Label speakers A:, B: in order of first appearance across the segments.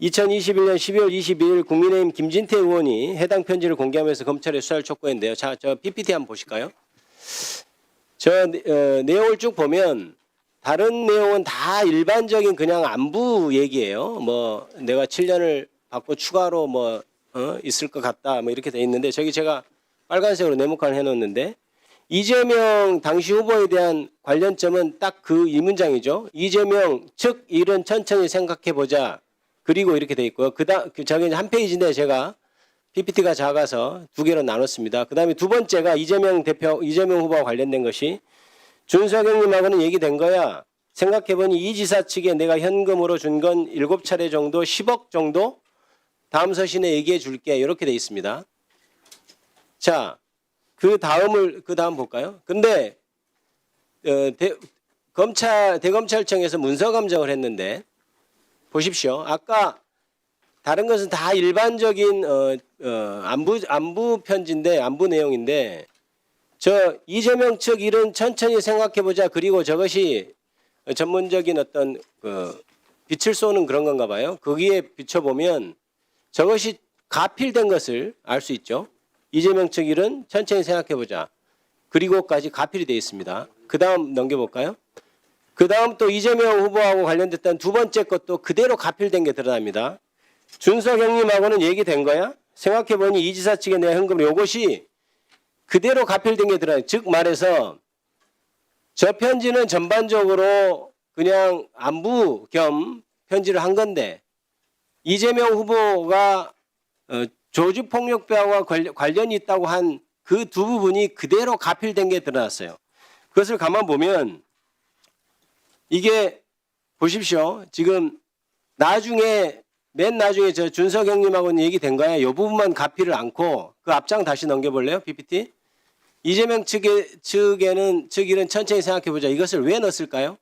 A: 2021년 12월 22일 국민의힘 김진태 의원이 해당 편지를 공개하면서 검찰에 수사를 촉구했는데요. 자, 저 PPT 한번 보실까요? 내용을 쭉 보면 다른 내용은 다 일반적인 그냥 안부 얘기예요. 뭐 내가 7년을 받고 추가로 뭐 있을 것 같다 뭐 이렇게 돼 있는데 저기 제가 빨간색으로 네모칸을 해놓는데 이재명 당시 후보에 대한 관련점은 딱 그 이 문장이죠. 이재명 측 일은 천천히 생각해보자. 그리고 이렇게 돼 있고요. 저기 한 페이지인데 제가 PPT가 작아서 두 개로 나눴습니다. 그다음에 두 번째가 이재명 후보와 관련된 것이 준석영님하고는 얘기된 거야. 생각해보니 이 지사 측에 내가 현금으로 준 건 7차례 정도 10억 정도 다음 서신에 얘기해 줄게. 이렇게 돼 있습니다. 자, 그 다음 볼까요? 근데 대검찰청에서 문서 감정을 했는데 보십시오. 아까 다른 것은 다 일반적인 안부 편지인데 안부 내용인데 저 이재명 측 일은 천천히 생각해보자. 그리고 저것이 전문적인 어떤 빛을 쏘는 그런 건가 봐요. 거기에 비춰보면 저것이 가필된 것을 알 수 있죠. 이재명 측 일은 천천히 생각해보자. 그리고까지 가필이 되어 있습니다. 그 다음 넘겨볼까요? 그 다음 또 이재명 후보하고 관련됐던 두 번째 것도 그대로 가필된 게 드러납니다. 준석 형님하고는 얘기된 거야? 생각해보니 이 지사 측에 내가 현금 요것이 그대로 가필된 게 드러나요. 즉 말해서 저 편지는 전반적으로 그냥 안부 겸 편지를 한 건데 이재명 후보가 조직폭력배와 관련이 있다고 한 그 두 부분이 그대로 가필된 게 드러났어요. 그것을 가만 보면 이게 보십시오. 지금 맨 나중에 저 준석 형님하고는 얘기된 거야. 이 부분만 가필을 않고 그 앞장 다시 넘겨볼래요? PPT. 이재명 측 일은 천천히 생각해보자. 이것을 왜 넣었을까요?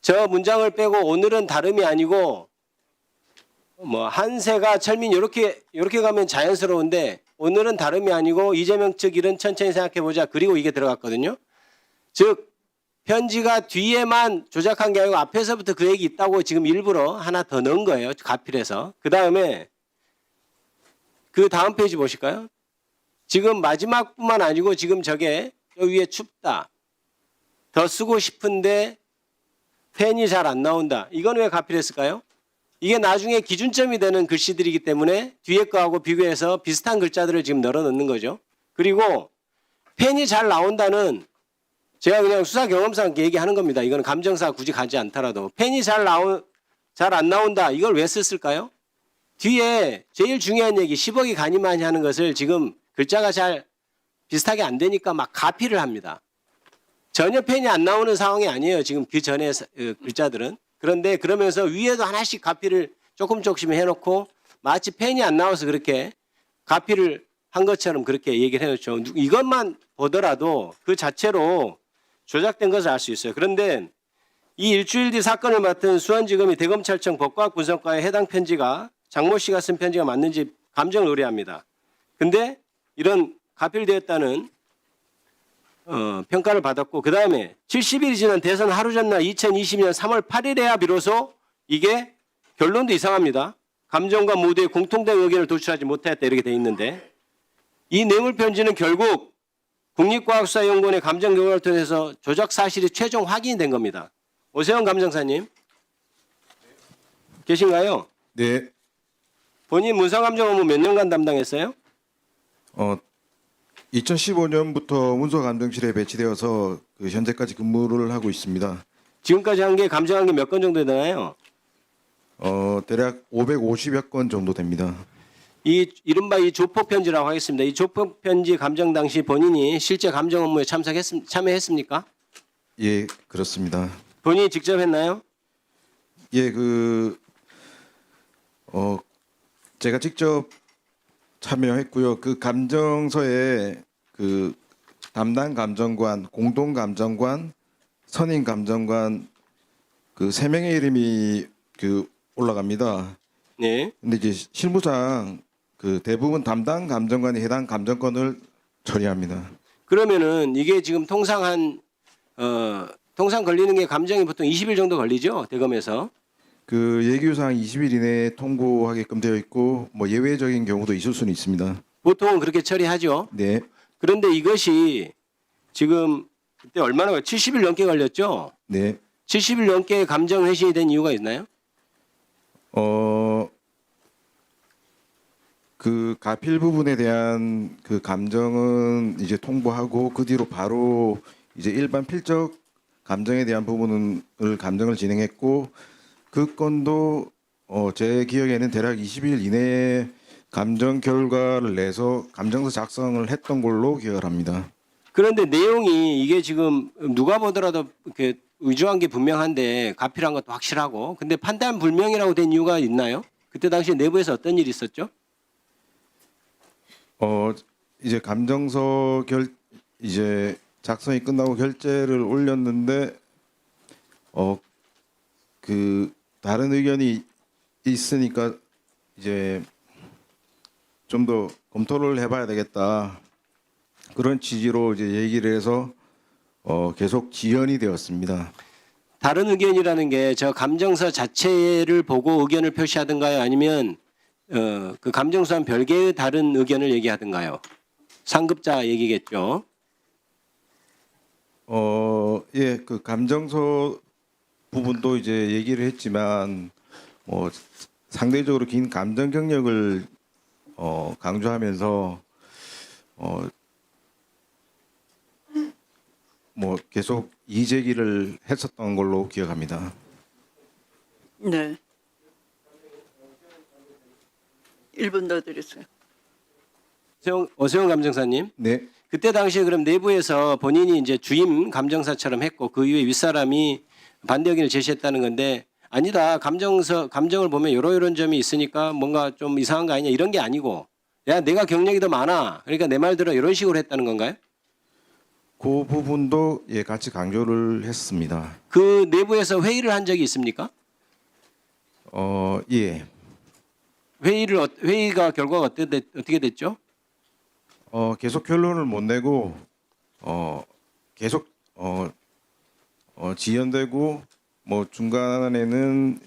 A: 저 문장을 빼고 오늘은 다름이 아니고 뭐 한세가 철민 이렇게 가면 자연스러운데 오늘은 다름이 아니고 이재명 측 일은 천천히 생각해보자. 그리고 이게 들어갔거든요. 즉 편지가 뒤에만 조작한 게 아니고 앞에서부터 그 얘기 있다고 지금 일부러 하나 더 넣은 거예요. 가필해서. 그 다음에 그 다음 페이지 보실까요? 지금 마지막뿐만 아니고 지금 저게 여기 위에 춥다. 더 쓰고 싶은데 펜이 잘 안 나온다. 이건 왜 가필했을까요? 이게 나중에 기준점이 되는 글씨들이기 때문에 뒤에 거하고 비교해서 비슷한 글자들을 지금 널어 넣는 거죠. 그리고 펜이 잘 나온다는 제가 그냥 수사 경험상 얘기하는 겁니다. 이거는 감정사 굳이 가지 않더라도 펜이 잘 안 나온다. 이걸 왜 썼을까요? 뒤에 제일 중요한 얘기 10억이 가니마니 하는 것을 지금 글자가 잘 비슷하게 안 되니까 막 가필을 합니다. 전혀 펜이 안 나오는 상황이 아니에요. 지금 그 전에 글자들은. 그런데 그러면서 위에도 하나씩 가필을 조금씩 해놓고 마치 펜이 안 나와서 그렇게 가필을 한 것처럼 그렇게 얘기를 해놓죠. 이것만 보더라도 그 자체로 조작된 것을 알 수 있어요. 그런데 이 일주일 뒤 사건을 맡은 수원지검이 대검찰청 법과학 분석과의 해당 편지가 장모 씨가 쓴 편지가 맞는지 감정을 의뢰합니다. 근데 이런 가필되었다는 평가를 받았고 그 다음에 70일이 지난 대선 하루 전날 2020년 3월 8일에야 비로소 이게 결론도 이상합니다. 감정과 모두의 공통된 의견을 도출하지 못했다 이렇게 돼 있는데 이 뇌물편지는 결국 국립과학수사연구원의 감정 결과를 통해서 조작 사실이 최종 확인이 된 겁니다. 오세훈 감정사님 계신가요?
B: 네.
A: 본인 문서감정 업무 몇 년간 담당했어요?
B: 2015년부터 문서감정실에 배치되어서 현재까지 근무를 하고 있습니다.
A: 지금까지 한 게 감정한 게 몇 건 정도 되나요?
B: 대략 550여 건 정도 됩니다.
A: 이른바 이 조폭편지라고 하겠습니다. 이 조폭편지 감정 당시 본인이 실제 감정 업무에 참여했습니까?
B: 예, 그렇습니다.
A: 본인이 직접 했나요?
B: 예, 제가 직접 참여했고요. 그 감정서에 그 담당 감정관, 공동 감정관, 선임 감정관 그 세 명의 이름이 올라갑니다.
A: 네.
B: 근데 이제 실무상 그 대부분 담당 감정관이 해당 감정권을 처리합니다.
A: 그러면은 이게 지금 통상 걸리는 게 감정이 보통 20일 정도 걸리죠? 대검에서.
B: 그 예규사항 20일 이내에 통보하게끔 되어 있고 뭐 예외적인 경우도 있을 수는 있습니다.
A: 보통은 그렇게 처리하죠.
B: 네,
A: 그런데 이것이 지금 그때 얼마나 70일 넘게 걸렸죠?
B: 네.
A: 70일 넘게 감정 회신이 된 이유가 있나요?
B: 그 가필 부분에 대한 그 감정은 이제 통보하고 그 뒤로 바로 이제 일반 필적 감정에 대한 부분을 감정을 진행했고 그 건도 제 기억에는 대략 20일 이내에 감정 결과를 내서 감정서 작성을 했던 걸로 기억을 합니다.
A: 그런데 내용이 이게 지금 누가 보더라도 이렇게 의조한 게 분명한데 가필한 것도 확실하고 근데 판단 불명이라고 된 이유가 있나요? 그때 당시 내부에서 어떤 일이 있었죠?
B: 이제 감정서 이제 작성이 끝나고 결재를 올렸는데 그 다른 의견이 있으니까 이제 좀 더 검토를 해봐야 되겠다 그런 취지로 이제 얘기를 해서 계속 지연이 되었습니다.
A: 다른 의견이라는 게 저 감정서 자체를 보고 의견을 표시하든가요? 아니면 그 감정서와는 별개의 다른 의견을 얘기하든가요? 상급자 얘기겠죠.
B: 예, 그 감정서 부분도 이제 얘기를 했지만 상대적으로 긴 감정 경력을 강조하면서 뭐 계속 이의 제기를 했었던 걸로 기억합니다.
C: 네. 1분 더 드렸어요.
A: 오세훈 감정사님.
B: 네,
A: 그때 당시에 그럼 내부에서 본인이 이제 주임 감정사처럼 했고 그 이후에 윗사람이 반대 의견을 제시했다는 건데 아니다. 감정을 보면 이런 점이 있으니까 뭔가 좀 이상한 거 아니냐 이런 게 아니고 야 내가 경력이 더 많아. 그러니까 내 말 들어 이런 식으로 했다는 건가요?
B: 그 부분도 예 같이 강조를 했습니다.
A: 그 내부에서 회의를 한 적이 있습니까?
B: 예,
A: 회의가 결과가 어떻게 됐죠?
B: 계속 결론을 못 내고 계속 지연되고 뭐 중간에는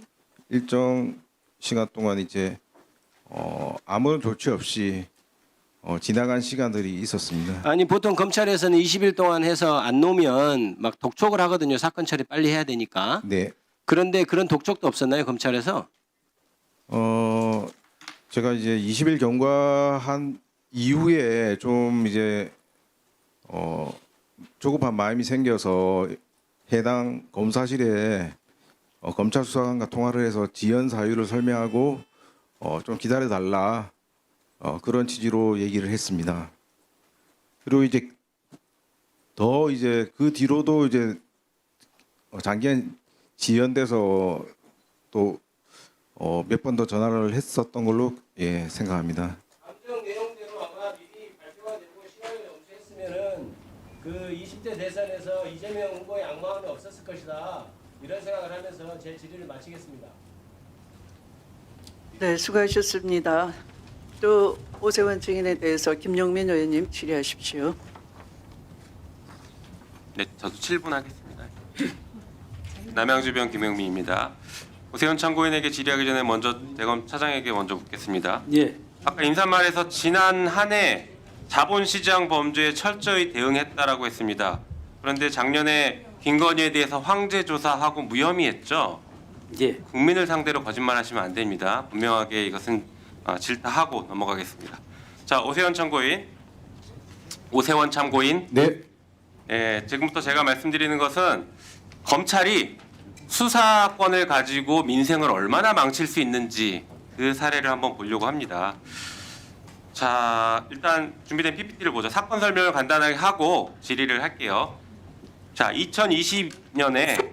B: 일정 시간 동안 이제 아무런 조치 없이 지나간 시간들이 있었습니다.
A: 아니 보통 검찰에서는 20일 동안 해서 안 놓으면 막 독촉을 하거든요. 사건 처리 빨리 해야 되니까.
B: 네,
A: 그런데 그런 독촉도 없었나요 검찰에서?
B: 제가 이제 20일 경과한 이후에 좀 이제 조급한 마음이 생겨서 해당 검사실에 검찰 수사관과 통화를 해서 지연 사유를 설명하고 좀 기다려 달라 그런 취지로 얘기를 했습니다. 그리고 이제 더 이제 그 뒤로도 이제 장기간 지연돼서 또 몇 번 더 전화를 했었던 걸로 예 생각합니다.
A: 감정 내용대로 아마 미리 발표가 되고 시간이 엄수했으면은 그 20대 대선에서 이재명 후보의 악마음이 없었을 것이다. 이런 생각을 하면서 제 질의를 마치겠습니다.
C: 네, 수고하셨습니다. 또 오세훈 증인에 대해서 김용민 의원님 질의하십시오.
D: 네, 저도 7분 하겠습니다. 남양주변 김영민입니다. 오세훈 참고인에게 질의하기 전에 먼저 대검 차장에게 먼저 묻겠습니다.
A: 예.
D: 아까 인사말에서 지난 한 해 자본시장 범죄에 철저히 대응했다라고 했습니다. 그런데 작년에 김건희에 대해서 황제 조사하고 무혐의했죠.
A: 예.
D: 국민을 상대로 거짓말하시면 안 됩니다. 분명하게 이것은 질타하고 넘어가겠습니다. 자, 오세훈 참고인.
B: 네,
D: 지금부터 제가 말씀드리는 것은 검찰이 수사권을 가지고 민생을 얼마나 망칠 수 있는지 그 사례를 한번 보려고 합니다. 자, 일단 준비된 PPT를 보죠. 사건 설명을 간단하게 하고 질의를 할게요. 자, 2020년에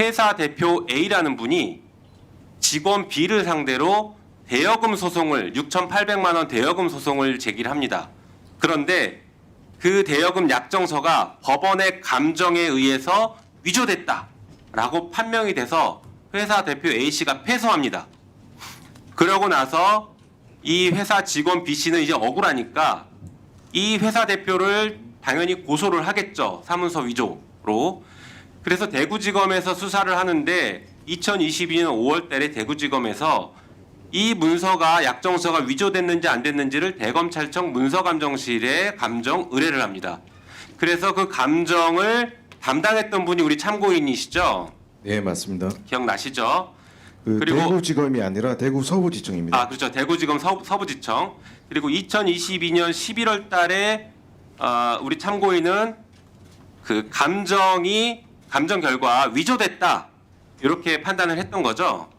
D: 회사 대표 A라는 분이 직원 B를 상대로 대여금 소송을 6,800만 원 대여금 소송을 제기를 합니다. 그런데 그 대여금 약정서가 법원의 감정에 의해서 위조됐다라고 판명이 돼서 회사 대표 A씨가 패소합니다. 그러고 나서 이 회사 직원 B씨는 이제 억울하니까 이 회사 대표를 당연히 고소를 하겠죠. 사문서 위조로. 그래서 대구지검에서 수사를 하는데 2022년 5월 달에 대구지검에서 이 문서가 약정서가 위조됐는지 안 됐는지를 대검찰청 문서감정실에 감정 의뢰를 합니다. 그래서 그 감정을 담당했던 분이 우리 참고인이시죠?
B: 네, 맞습니다.
D: 기억나시죠?
B: 그
D: 그리고-
B: 대구지검이 아니라 대구 서부지청입니다.
D: 아, 그렇죠. 대구지검 서부지청. 그리고 2022년 11월 달에 우리 참고인은 그 감정 결과 위조됐다. 이렇게 판단을 했던 거죠.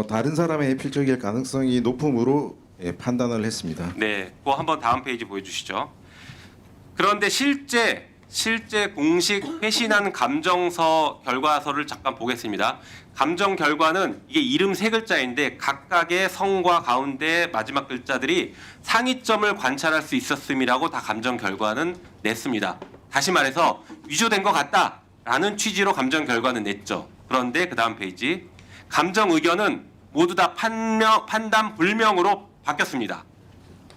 B: 다른 사람의 필적일 가능성이 높음으로 판단을 했습니다.
D: 네, 그거 한번 다음 페이지 보여주시죠. 그런데 실제 공식 회신한 감정서 결과서를 잠깐 보겠습니다. 감정 결과는 이게 이름 세 글자인데 각각의 성과 가운데 마지막 글자들이 상이점을 관찰할 수 있었음이라고 다 감정 결과는 냈습니다. 다시 말해서 위조된 것 같다라는 취지로 감정 결과는 냈죠. 그런데 그 다음 페이지 감정 의견은 모두 다 판단 불명으로 바뀌었습니다.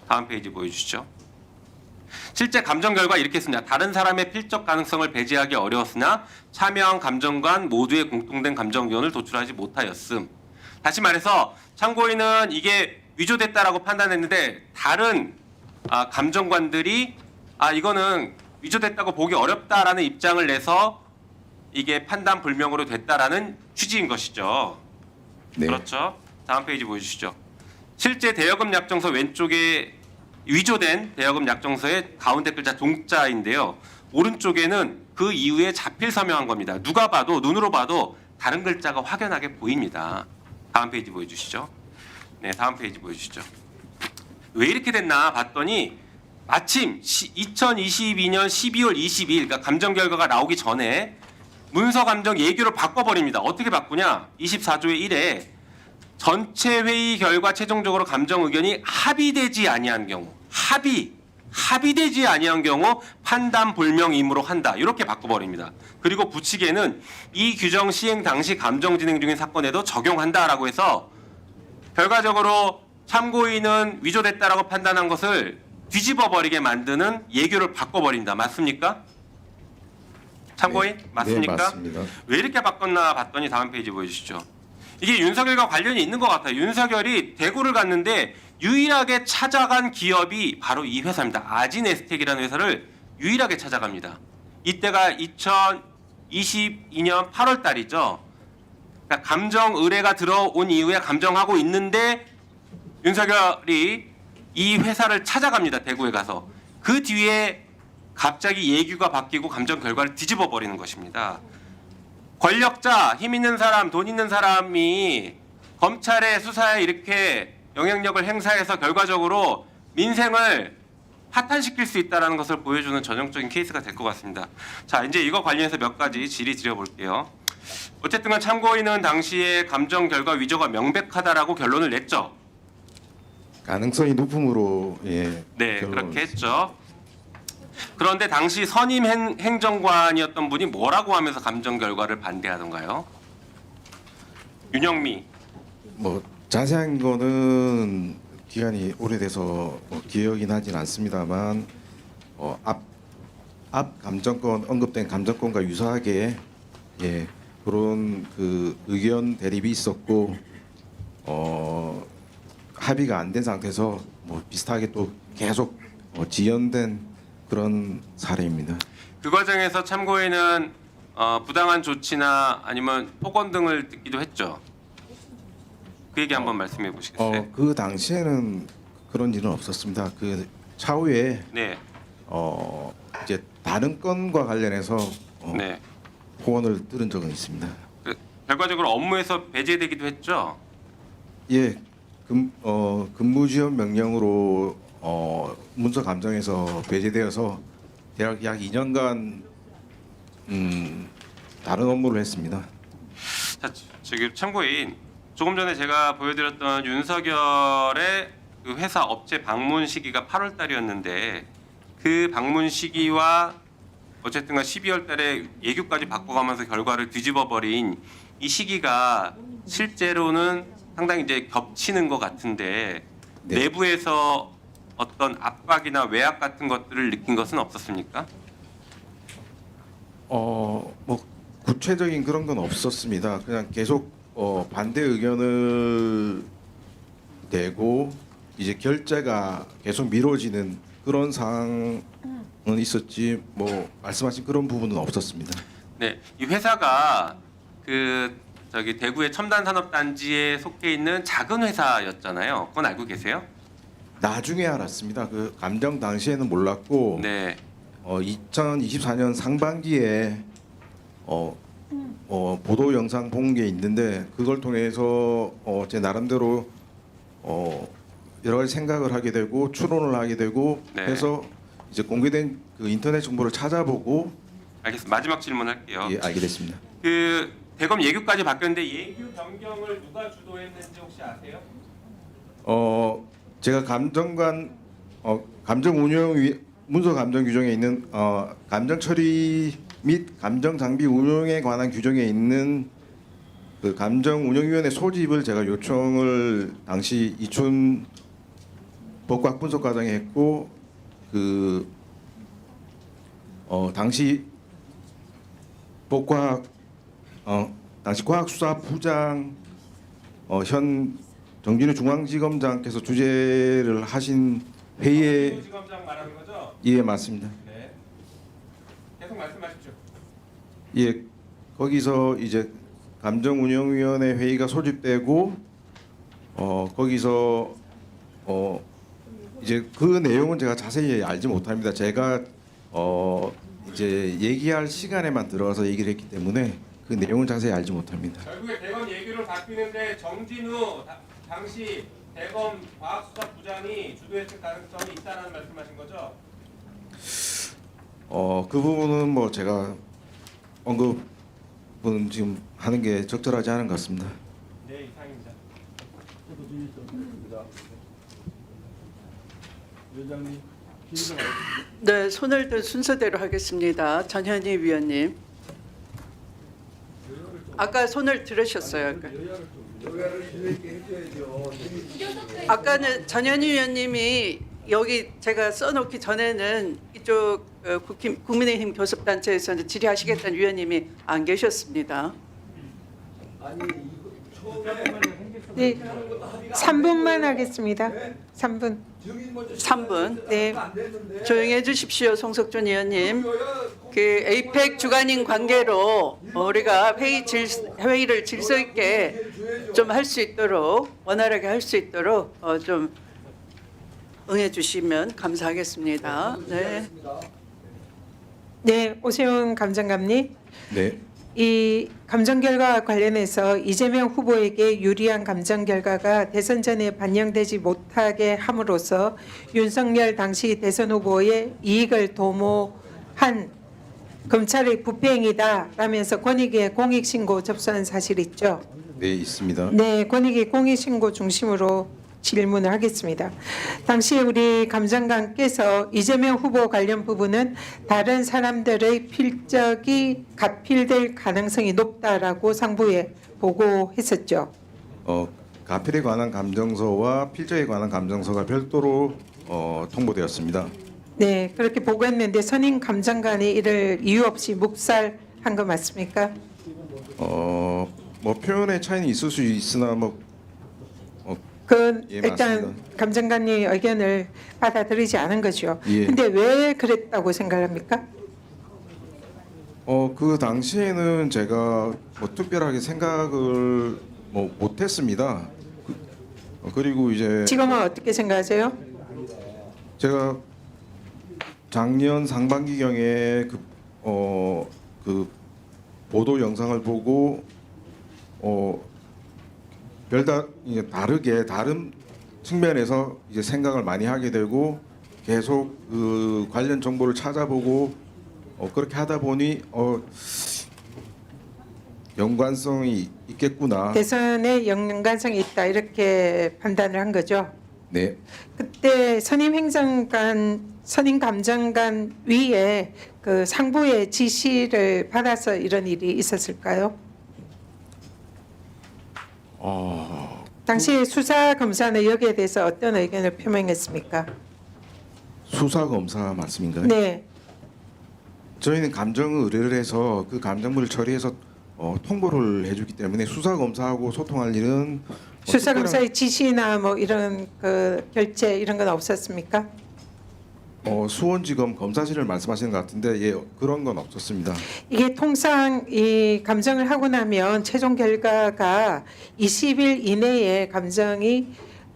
D: 다음 페이지 보여주시죠. 실제 감정 결과 이렇게 씁니다. 다른 사람의 필적 가능성을 배제하기 어려웠으나 참여한 감정관 모두의 공통된 감정 의견을 도출하지 못하였음. 다시 말해서 참고인은 이게 위조됐다라고 판단했는데 다른 감정관들이 이거는 위조됐다고 보기 어렵다라는 입장을 내서 이게 판단 불명으로 됐다라는 취지인 것이죠.
B: 네.
D: 그렇죠. 다음 페이지 보여주시죠. 실제 대여금 약정서 왼쪽에 위조된 대여금 약정서의 가운데 글자 동자인데요. 오른쪽에는 그 이후에 자필 서명한 겁니다. 누가 봐도 눈으로 봐도 다른 글자가 확연하게 보입니다. 다음 페이지 보여주시죠. 네, 다음 페이지 보여주시죠. 왜 이렇게 됐나 봤더니 마침 2022년 12월 22일 그러니까 감정 결과가 나오기 전에 문서 감정 예규를 바꿔버립니다. 어떻게 바꾸냐? 24조의 1에 전체 회의 결과 최종적으로 감정 의견이 합의되지 아니한 경우 합의되지 아니한 경우 판단 불명임으로 한다. 이렇게 바꿔버립니다. 그리고 붙이게는 이 규정 시행 당시 감정 진행 중인 사건에도 적용한다라고 해서 결과적으로 참고인은 위조됐다라고 판단한 것을 뒤집어버리게 만드는 예규를 바꿔버린다. 맞습니까? 참고인
B: 네,
D: 맞습니까?
B: 네, 맞습니다.
D: 왜 이렇게 바꿨나 봤더니 다음 페이지 보여주시죠. 이게 윤석열과 관련이 있는 것 같아요. 윤석열이 대구를 갔는데 유일하게 찾아간 기업이 바로 이 회사입니다. 아진에스텍이라는 회사를 유일하게 찾아갑니다. 이때가 2022년 8월 달이죠. 그러니까 감정 의뢰가 들어온 이후에 감정하고 있는데 윤석열이 이 회사를 찾아갑니다. 대구에 가서. 그 뒤에 갑자기 예규가 바뀌고 감정 결과를 뒤집어 버리는 것입니다. 권력자, 힘 있는 사람, 돈 있는 사람이 검찰의 수사에 이렇게 영향력을 행사해서 결과적으로 민생을 파탄시킬 수 있다는 것을 보여주는 전형적인 케이스가 될 것 같습니다. 자, 이제 이거 관련해서 몇 가지 질의 드려볼게요. 어쨌든 간 참고인은 당시에 감정 결과 위조가 명백하다라고 결론을 냈죠.
B: 가능성이 높음으로
D: 네,
B: 결론을
D: 그렇게 했죠. 그런데 당시 선임 행정관이었던 분이 뭐라고 하면서 감정 결과를 반대하던가요? 윤영미.
B: 뭐 자세한 거는 기간이 오래돼서 기억이 나진 않습니다만 앞 감정권 언급된 감정권과 유사하게 그런 그 의견 대립이 있었고 합의가 안 된 상태에서 뭐 비슷하게 또 계속 지연된 그런 사례입니다.
D: 그 과정에서 참고인은 부당한 조치나 아니면 폭언 등을 듣기도 했죠. 그 얘기 한번 말씀해 보시겠어요?
B: 그 당시에는 그런 일은 없었습니다. 그 차후에
D: 네,
B: 이제 다른 건과 관련해서
D: 네.
B: 호언을 들은 적은 있습니다.
D: 결과적으로 업무에서 배제되기도 했죠.
B: 예, 근무 지원 명령으로 문서 감정에서 배제되어서 대략 약 2년간 다른 업무를 했습니다.
D: 자, 저기 참고인 조금 전에 제가 보여드렸던 윤석열의 그 회사 업체 방문 시기가 8월 달이었는데 그 방문 시기와 어쨌든간 12월 달에 예규까지 바꿔가면서 결과를 뒤집어 버린 이 시기가 실제로는 상당히 이제 겹치는 것 같은데
B: 네.
D: 내부에서 어떤 압박이나 외압 같은 것들을 느낀 것은 없었습니까?
B: 뭐 구체적인 그런 건 없었습니다. 그냥 계속 반대 의견을 내고 이제 결재가 계속 미뤄지는 그런 상황은 있었지 뭐 말씀하신 그런 부분은 없었습니다.
D: 네, 이 회사가 그 저기 대구의 첨단 산업 단지에 속해 있는 작은 회사였잖아요. 그건 알고 계세요?
B: 나중에 알았습니다. 그 감정 당시에는 몰랐고
D: 네.
B: 2024년 상반기에 보도 영상 본 게 있는데 그걸 통해서 제 나름대로 여러 가지 생각을 하게 되고 추론을 하게 되고
D: 네.
B: 해서 이제 공개된 그 인터넷 정보를 찾아보고
D: 알겠습니다. 마지막 질문할게요.
B: 예, 알게 됐습니다.
D: 그 대검 예규까지 바뀌었는데 예규 변경을 누가 주도했는지 혹시 아세요?
B: 제가 감정관 감정 운영 문서 감정 규정에 있는 감정 처리 및 감정 장비 운용에 관한 규정에 있는 그 감정 운영위원회 소집을 제가 요청을 당시 이춘 법과학 분석 과장에 했고 그 당시 법과학 당시 과학수사부장 현 정진우 중앙지검장께서 주재를 하신 회의에
D: 지검장 말하는 거죠?
B: 예 맞습니다.
D: 네. 계속 말씀하십시오.
B: 예 거기서 이제 감정운영위원회 회의가 소집되고 거기서 이제 그 내용은 제가 자세히 알지 못합니다. 제가 이제 얘기할 시간에만 들어가서 얘기를 했기 때문에 그 내용은 자세히 알지 못합니다.
D: 결국에 대검 예규를 바뀌는데 정진우 당시 대검 과학수사부장이 주도했을 가능성이 있다는 말씀하신 거죠?
B: 그 부분은 뭐 제가 언급은 지금 하는 게 적절하지 않은 것 같습니다.
D: 네, 이상입니다.
C: 네, 손을 든 순서대로 하겠습니다. 전현희 위원님. 아까 손을 들으셨어요. 아까는 전현희 위원님이 여기 제가 써놓기 전에는 이쪽 국민의힘 교섭단체에서는 질의하시겠다는 위원님이 안 계셨습니다.
E: 네, 3분만 하겠습니다. 3분.
C: 3분.
E: 네,
C: 조용히 해주십시오, 송석준 의원님. 그 에이펙 주관인 관계로 우리가 회의를 질서 있게 좀 할 수 있도록 원활하게 할 수 있도록 좀 응해 주시면 감사하겠습니다. 네.
E: 네, 오세훈 감정감님.
B: 네.
E: 이 감정 결과와 관련해서 이재명 후보에게 유리한 감정 결과가 대선 전에 반영되지 못하게 함으로써 윤석열 당시 대선 후보의 이익을 도모한 검찰의 부패행위다라면서 권익위에 공익신고 접수한 사실 있죠?
B: 네 있습니다.
E: 네, 권익위 공익신고 중심으로 질문을 하겠습니다. 당시 우리 감정관께서 이재명 후보 관련 부분은 다른 사람들의 필적이 가필될 가능성이 높다라고 상부에 보고했었죠.
B: 가필에 관한 감정서와 필적에 관한 감정서가 별도로 통보되었습니다.
E: 네, 그렇게 보고했는데 선임 감정관이 이를 이유 없이 묵살한 거 맞습니까?
B: 뭐 표현의 차이는 있을 수 있으나
E: 그
B: 예,
E: 일단
B: 맞습니다.
E: 감정관의 의견을 받아들이지 않은 거죠.
B: 예.
E: 근데 왜 그랬다고 생각합니까?
B: 그 당시에는 제가 뭐 특별하게 생각을 뭐 못했습니다. 그리고 이제
E: 지금은 어떻게 생각하세요?
B: 제가 작년 상반기경에 그 보도 영상을 보고 이제 다르게 다른 측면에서 이제 생각을 많이 하게 되고 계속 그 관련 정보를 찾아보고 그렇게 하다 보니 연관성이 있겠구나.
E: 대선에 연관성이 있다 이렇게 판단을 한 거죠.
B: 네.
E: 그때 선임 감정관 위에 그 상부의 지시를 받아서 이런 일이 있었을까요? 당시 수사 검사는 여기에 대해서 어떤 의견을 표명했습니까?
B: 수사 검사 말씀인가요?
E: 네,
B: 저희는 감정 의뢰를 해서 그 감정물을 처리해서 통보를 해주기 때문에 수사 검사하고 소통할 일은
E: 수사검사의 지시나 뭐 이런 그 결재 이런 건 없었습니까?
B: 수원지검 검사실을 말씀하시는 것 같은데 예 그런 건 없었습니다.
E: 이게 통상 이 감정을 하고 나면 최종 결과가 20일 이내에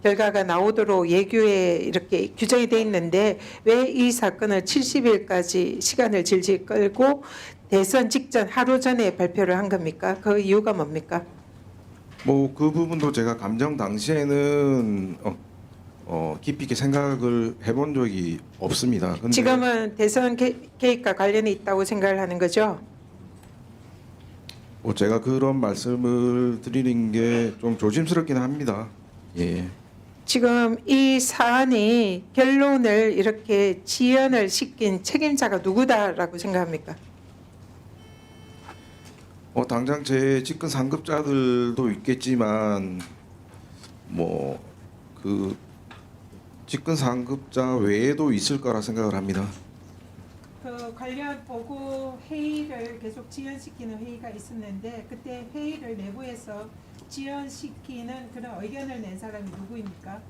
E: 결과가 나오도록 예규에 이렇게 규정이 돼 있는데 왜 이 사건을 70일까지 시간을 질질 끌고 대선 직전 하루 전에 발표를 한 겁니까? 그 이유가 뭡니까?
B: 뭐 그 부분도 제가 감정 당시에는 깊이 있게 생각을 해본 적이 없습니다. 근데
E: 지금은 대선 개입과 관련이 있다고 생각을 하는 거죠?
B: 뭐 제가 그런 말씀을 드리는 게 좀 조심스럽긴 합니다. 예.
E: 지금 이 사안이 결론을 이렇게 지연을 시킨 책임자가 누구다라고 생각합니까?
B: 당장 제 직근 상급자들도 있겠지만 뭐 그 직근 상급자 외에도 있을 거라 생각을 합니다.
E: 그 관련 보고 회의를 계속 지연시키는 회의가 있었는데 그때 회의를 내부에서 지연시키는 그런 의견을 낸 사람이 누구입니까?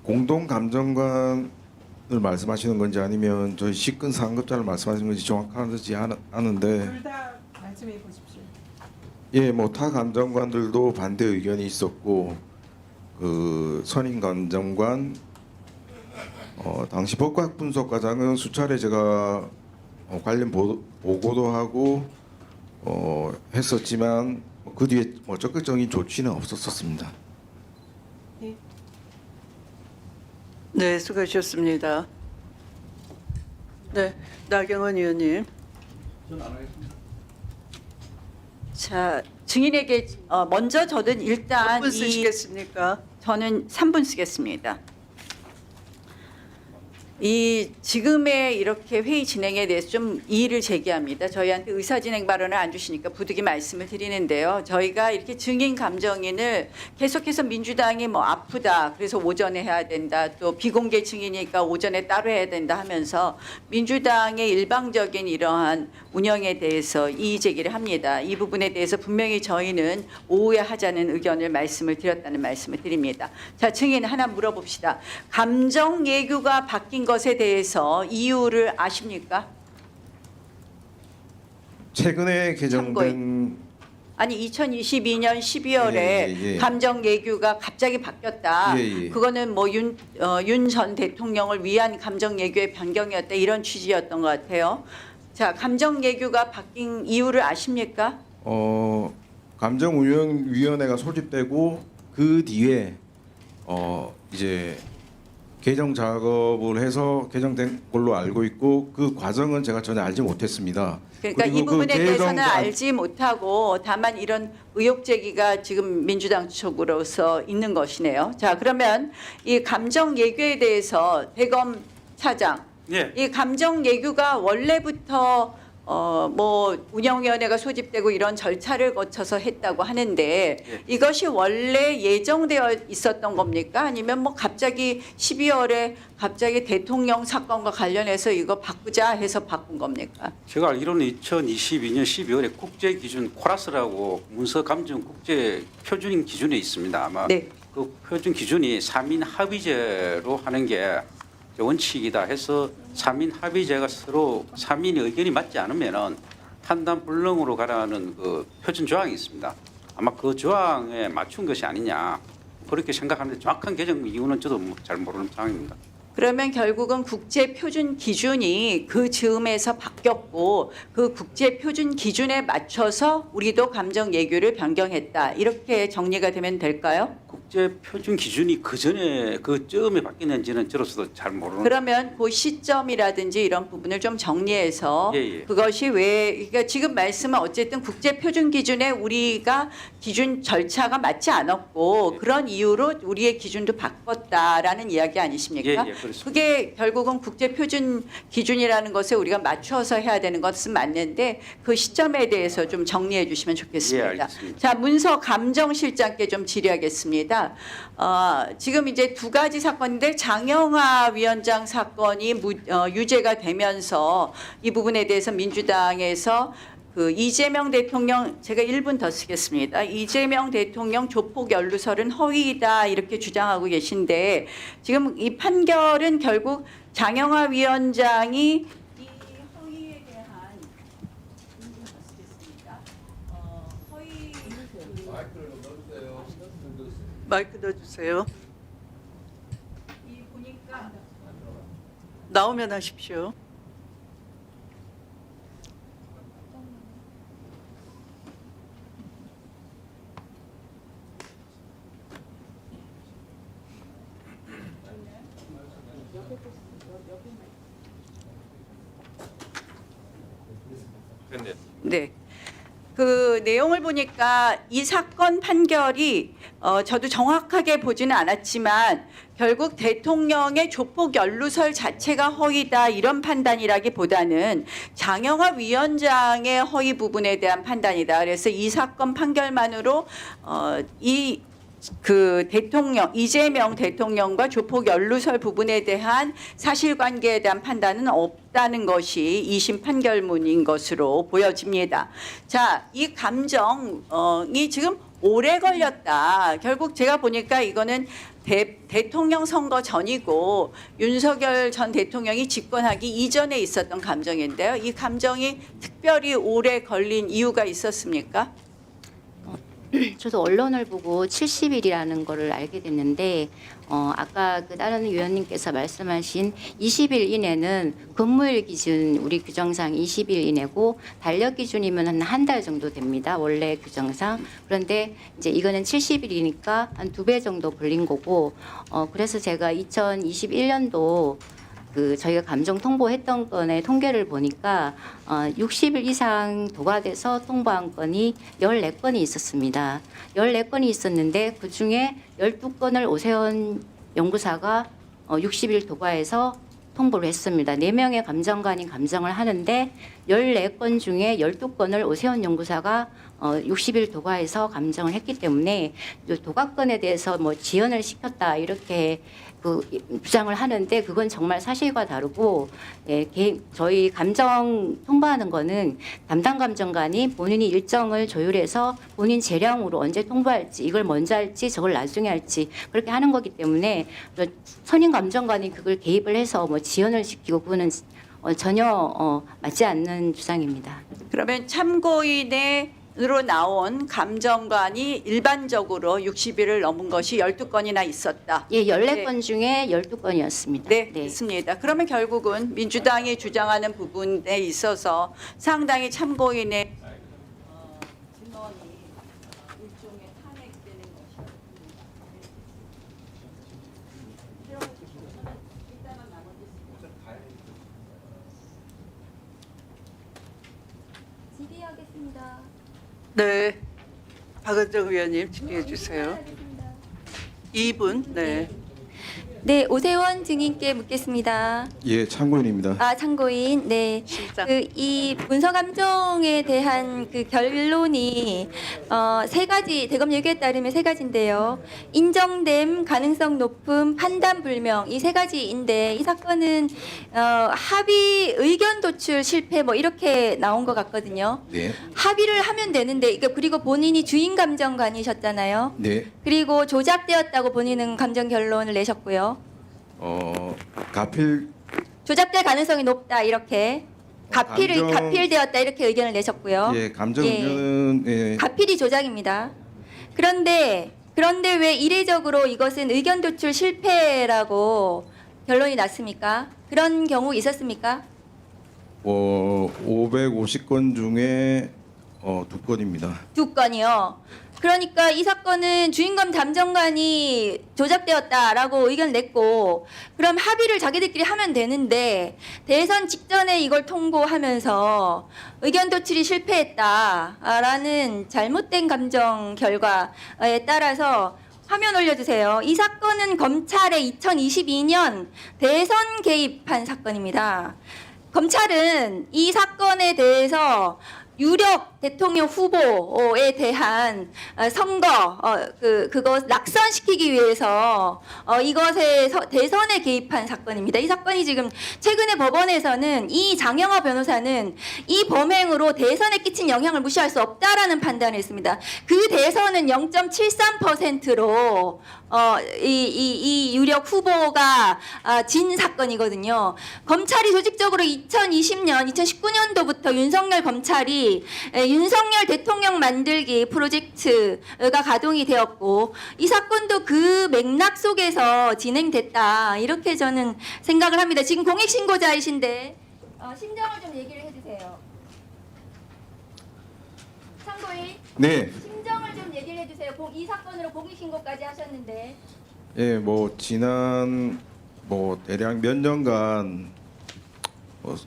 B: 공동 감정관을 말씀하시는 건지 아니면 저희 직근 상급자를 말씀하시는 건지 정확하지 않은데
E: 둘 다 말씀해 보십시오.
B: 예, 뭐 타 감정관들도 반대 의견이 있었고 그 선임 감정관 당시 법학 분석과장은 수차례 제가 관련 보고도 하고 했었지만 그 뒤에 뭐 적극적인 조치는 없었었습니다.
C: 네, 수고하셨습니다. 네, 나경원 의원님.
F: 자, 증인에게 먼저 저는 일단
C: 몇 분 쓰시겠습니까?
F: 저는 3분 쓰겠습니다. 이 지금의 이렇게 회의 진행에 대해서 좀 이의를 제기합니다. 저희한테 의사진행 발언을 안 주시니까 부득이 말씀을 드리는데요. 저희가 이렇게 증인 감정인을 계속해서 민주당이 뭐 아프다, 그래서 오전에 해야 된다, 또 비공개 증인이니까 오전에 따로 해야 된다 하면서 민주당의 일방적인 이러한 운영에 대해서 이의 제기를 합니다. 이 부분에 대해서 분명히 저희는 오후에 하자는 의견을 말씀을 드렸다는 말씀을 드립니다. 자, 증인 하나 물어봅시다. 감정 예규가 바뀐 것에 대해서 이유를 아십니까?
B: 최근에 개정된
F: 아니 2022년 12월에
B: 예.
F: 감정 예규가 갑자기 바뀌었다.
B: 예.
F: 그거는 뭐 윤 전 대통령을 위한 감정 예규의 변경이었다, 이런 취지였던 것 같아요. 자, 감정 예규가 바뀐 이유를 아십니까?
B: 감정운영위원회가 소집되고 그 뒤에 이제 개정 작업을 해서 개정된 걸로 알고 있고 그 과정은 제가 전혀 알지 못했습니다.
F: 그러니까
B: 그리고
F: 이 부분에
B: 그
F: 대해서는
B: 개정
F: 알지 못하고 다만 이런 의혹 제기가 지금 민주당 쪽으로서 있는 것이네요. 자, 그러면 이 감정 예규에 대해서 대검 차장,
G: 예.
F: 이 감정 예규가 원래부터 뭐 운영위원회가 소집되고 이런 절차를 거쳐서 했다고 하는데 이것이 원래 예정되어 있었던 겁니까? 아니면 뭐 갑자기 12월에 갑자기 대통령 사건과 관련해서 이거 바꾸자 해서 바꾼 겁니까?
G: 제가 알기로는 2022년 12월에 국제 기준 코라스라고 문서 감정 국제 표준 기준이 있습니다. 아마
F: 네.
G: 그 표준 기준이 3인 합의제로 하는 게 원칙이다 해서 3인 합의제가 서로 3인의 의견이 맞지 않으면은 판단 불능으로 가라는 그 표준 조항이 있습니다. 아마 그 조항에 맞춘 것이 아니냐 그렇게 생각하는데 정확한 개정 이유는 저도 잘 모르는 상황입니다.
F: 그러면 결국은 국제 표준 기준이 그 즈음에서 바뀌었고 그 국제 표준 기준에 맞춰서 우리도 감정 예규를 변경했다, 이렇게 정리가 되면 될까요?
G: 국제 표준 기준이 그 전에 그 쯤에 바뀌는지는 저로서도 잘 모르는.
F: 그러면 그 시점이라든지 이런 부분을 좀 정리해서
G: 예.
F: 그것이 왜, 그러니까 지금 말씀은 어쨌든 국제 표준 기준에 우리가 기준 절차가 맞지 않았고
G: 예.
F: 그런 이유로 우리의 기준도 바꿨다라는 이야기 아니십니까?
G: 예, 그렇습니다.
F: 그게 결국은 국제 표준 기준이라는 것에 우리가 맞춰서 해야 되는 것은 맞는데 그 시점에 대해서 좀 정리해 주시면 좋겠습니다.
G: 예, 알겠습니다.
F: 자, 문서 감정실장께 좀 질의하겠습니다. 있습니다. 지금 이제 두 가지 사건인데 장영하 위원장 사건이 유죄가 되면서 이 부분에 대해서 민주당에서 그 이재명 대통령, 제가 1분 더 쓰겠습니다. 이재명 대통령 조폭 연루설은 허위이다 이렇게 주장하고 계신데, 지금 이 판결은 결국 장영하 위원장이 이 허위에 대한
C: 마이크 넣어주세요.
F: 이 보니까
C: 나오면 하십시오.
F: 네. 그 내용을 보니까 이 사건 판결이 저도 정확하게 보지는 않았지만 결국 대통령의 조폭 연루설 자체가 허위다 이런 판단이라기보다는 장영하 위원장의 허위 부분에 대한 판단이다. 그래서 이 사건 판결만으로 그 대통령 이재명 대통령과 조폭 연루설 부분에 대한 사실관계에 대한 판단은 없다는 것이 2심 판결문인 것으로 보여집니다. 자, 이 감정이 지금 오래 걸렸다. 결국 제가 보니까 이거는 대통령 선거 전이고 윤석열 전 대통령이 집권하기 이전에 있었던 감정인데요. 이 감정이 특별히 오래 걸린 이유가 있었습니까?
H: 저도 언론을 보고 70일이라는 거를 알게 됐는데 아까 그 다른 위원님께서 말씀하신 20일 이내는 근무일 기준 우리 규정상 20일 이내고 달력 기준이면 한 달 정도 됩니다. 원래 규정상. 그런데 이제 이거는 70일이니까 한 2배 정도 걸린 거고 그래서 제가 2021년도 그 저희가 감정 통보했던 건의 통계를 보니까 60일 이상 도과돼서 통보한 건이 14건이 있었습니다. 14건이 있었는데 그중에 12건을 오세훈 연구사가 60일 도과해서 통보를 했습니다. 4명의 감정관이 감정을 하는데 14건 중에 12건을 오세훈 연구사가 60일 도과해서 감정을 했기 때문에 도과건에 대해서 뭐 지연을 시켰다 이렇게 그 주장을 하는데 그건 정말 사실과 다르고 저희 감정 통보하는 거는 담당 감정관이 본인이 일정을 조율해서 본인 재량으로 언제 통보할지 이걸 먼저 할지 저걸 나중에 할지 그렇게 하는 거기 때문에 선임 감정관이 그걸 개입을 해서 뭐 지연을 시키고 그거는 전혀 맞지 않는 주장입니다.
F: 그러면 참고인으로 나온 감정관이 일반적으로 60일을 넘은 것이 12건이나 있었다.
H: 예, 14건 중에 12건이었습니다.
F: 네, 있습니다. 그러면 결국은 민주당이 주장하는 부분에 있어서 상당히 참고인의 증언이 일종의 탄핵되는 것이었습니다.
I: 질의하겠습니다.
C: 네, 박은정 의원님 질의해 주세요. 2분. 네.
I: 네, 오세원 증인께 묻겠습니다.
B: 예, 참고인입니다.
I: 아, 참고인. 네.
C: 실장.
I: 이 문서 감정에 대한 그 결론이 세 가지 대검 얘기에 따르면 세 가지인데요. 인정됨, 가능성 높음, 판단 불명 이 세 가지인데 이 사건은 합의 의견 도출 실패 뭐 이렇게 나온 것 같거든요.
B: 네.
I: 합의를 하면 되는데 그리고 본인이 주인 감정관이셨잖아요.
B: 네.
I: 그리고 조작되었다고 본인은 감정 결론을 내셨고요.
B: 가필
I: 조작될 가능성이 높다 이렇게 가필되었다 이렇게 의견을 내셨고요.
B: 예, 감정
I: 예.
B: 의견은 예.
I: 가필이 조작입니다. 그런데 왜 이례적으로 이것은 의견 도출 실패라고 결론이 났습니까? 그런 경우 있었습니까?
B: 550건 중에 2건입니다.
I: 2건이요. 그러니까 이 사건은 주인검 담정관이 조작되었다라고 의견을 냈고 그럼 합의를 자기들끼리 하면 되는데 대선 직전에 이걸 통보하면서 의견 도출이 실패했다라는 잘못된 감정 결과에 따라서 화면 올려주세요. 이 사건은 검찰의 2022년 대선 개입한 사건입니다. 검찰은 이 사건에 대해서 유력 대통령 후보에 대한 선거 그거 낙선시키기 위해서 이것에 대선에 개입한 사건입니다. 이 사건이 지금 최근에 법원에서는 이 장영하 변호사는 이 범행으로 대선에 끼친 영향을 무시할 수 없다라는 판단을 했습니다. 그 대선은 0.73%로 이 유력 후보가 진 사건이거든요. 검찰이 조직적으로 2020년, 2019년도부터 윤석열 검찰이 윤석열 대통령 만들기 프로젝트가 가동이 되었고 이 사건도 그 맥락 속에서 진행됐다 이렇게 저는 생각을 합니다. 지금 공익신고자이신데 심정을 좀 얘기를 해주세요. 참고인
B: 네.
I: 심정을 좀 얘기를 해주세요. 이 사건으로 공익신고까지 하셨는데.
B: 예, 뭐 지난 뭐 대략 몇 년간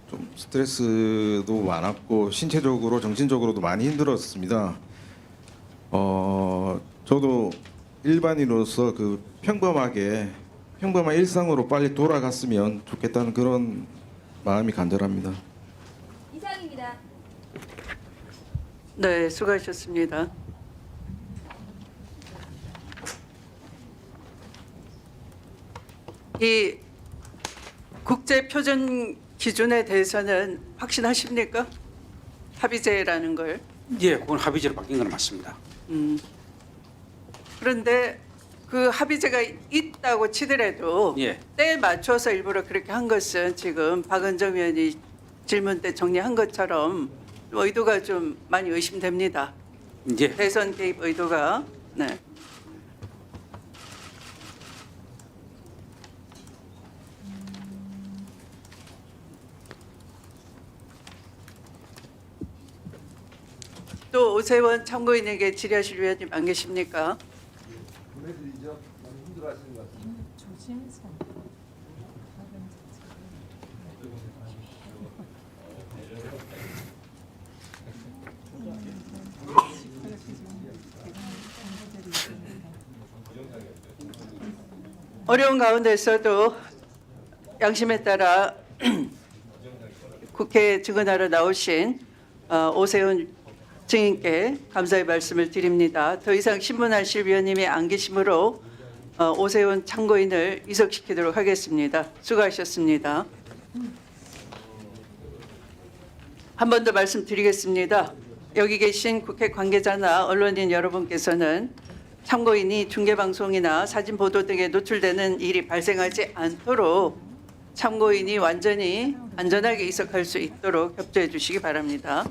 B: 좀 스트레스도 많았고 신체적으로 정신적으로도 많이 힘들었습니다. 저도 일반인으로서 그 평범한 일상으로 빨리 돌아갔으면 좋겠다는 그런 마음이 간절합니다.
I: 이상입니다.
C: 네, 수고하셨습니다. 이 국제 표준 기준에 대해서는 확신하십니까? 합의제라는 걸.
G: 예, 그건 합의제로 바뀐 건 맞습니다.
C: 그런데 그 합의제가 있다고 치더라도
G: 예.
C: 때에 맞춰서 일부러 그렇게 한 것은 지금 박은정 의원이 질문 때 정리한 것처럼 의도가 좀 많이 의심됩니다.
G: 예.
C: 대선 개입 의도가. 네. 또 오세원 참고인에게 질의하실 위원님 안 계십니까? 어려운 가운데서도 양심에 따라 국회에 증언하러 나오신 오세훈 증인께 감사의 말씀을 드립니다. 더 이상 신문하실 위원님이 안 계시므로 오세훈 참고인을 이석시키도록 하겠습니다. 수고하셨습니다. 한 번 더 말씀드리겠습니다. 여기 계신 국회 관계자나 언론인 여러분께서는 참고인이 중계방송이나 사진 보도 등에 노출되는 일이 발생하지 않도록 참고인이 완전히 안전하게 이석할 수 있도록 협조해 주시기 바랍니다.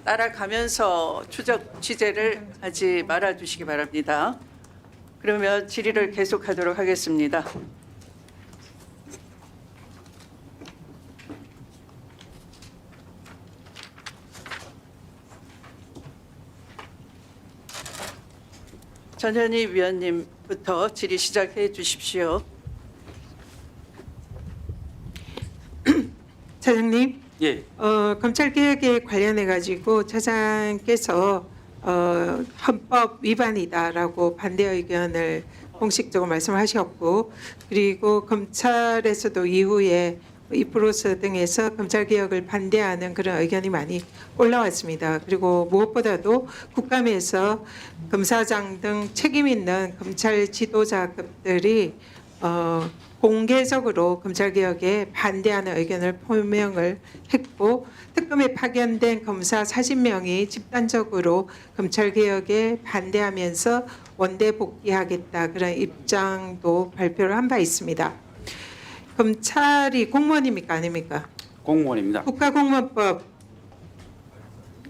C: 따라가면서 추적 취재를 하지 말아 주시기 바랍니다. 그러면 질의를 계속하도록 하겠습니다. 전현희 위원님부터 질의 시작해 주십시오.
E: 차장님,
G: 예.
E: 검찰 개혁에 관련해 가지고 차장께서 헌법 위반이다라고 반대 의견을 공식적으로 말씀하셨고, 그리고 검찰에서도 이후에 이프로스 등에서 검찰 개혁을 반대하는 그런 의견이 많이 올라왔습니다. 그리고 무엇보다도 국감에서 검사장 등 책임 있는 검찰 지도자급들이 공개적으로 검찰 개혁에 반대하는 의견을 표명을 했고, 특검에 파견된 검사 40명이 집단적으로 검찰 개혁에 반대하면서 원대 복귀하겠다 그런 입장도 발표를 한 바 있습니다. 검찰이 공무원입니까 아닙니까?
G: 공무원입니다.
E: 국가공무원법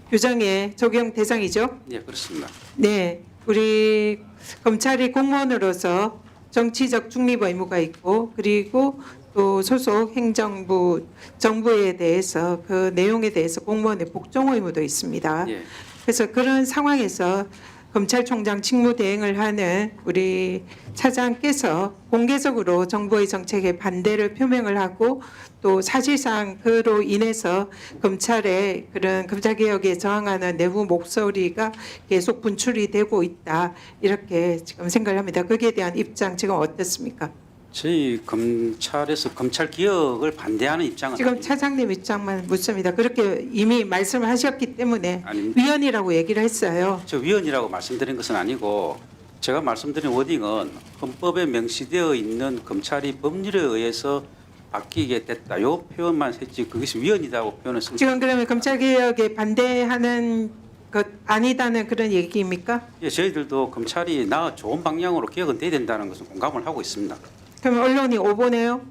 E: 규정의 적용 대상이죠.
G: 예, 그렇습니다.
E: 네, 우리 검찰이 공무원으로서 정치적 중립 의무가 있고, 그리고 또 소속 행정부 정부에 대해서 그 내용에 대해서 공무원의 복종 의무도 있습니다.
G: 예.
E: 그래서 그런 상황에서 검찰총장 직무 대행을 하는 우리 차장께서 공개적으로 정부의 정책에 반대를 표명을 하고, 또 사실상 그로 인해서 검찰의 그런 검찰개혁에 저항하는 내부 목소리가 계속 분출이 되고 있다, 이렇게 지금 생각을 합니다. 거기에 대한 입장 지금 어떻습니까?
G: 저희 검찰에서 검찰 개혁을 반대하는 입장은
E: 지금
G: 아닙니다.
E: 차장님 입장만 묻습니다. 그렇게 이미 말씀하셨기 때문에
G: 아닙니다.
E: 위원이라고 얘기를 했어요.
G: 저 위원이라고 말씀드린 것은 아니고 제가 말씀드린 워딩은 헌법에 명시되어 있는 검찰이 법률에 의해서 바뀌게 됐다. 요 표현만 했지 그것이 위헌이라고 표현을 쓴
E: 지금 그러면 검찰 개혁에 반대하는 것 아니다는 그런 얘기입니까?
G: 예, 저희들도 검찰이 좋은 방향으로 개혁은 돼야 된다는 것은 공감을 하고 있습니다.
E: 그럼 언론이 오보네요.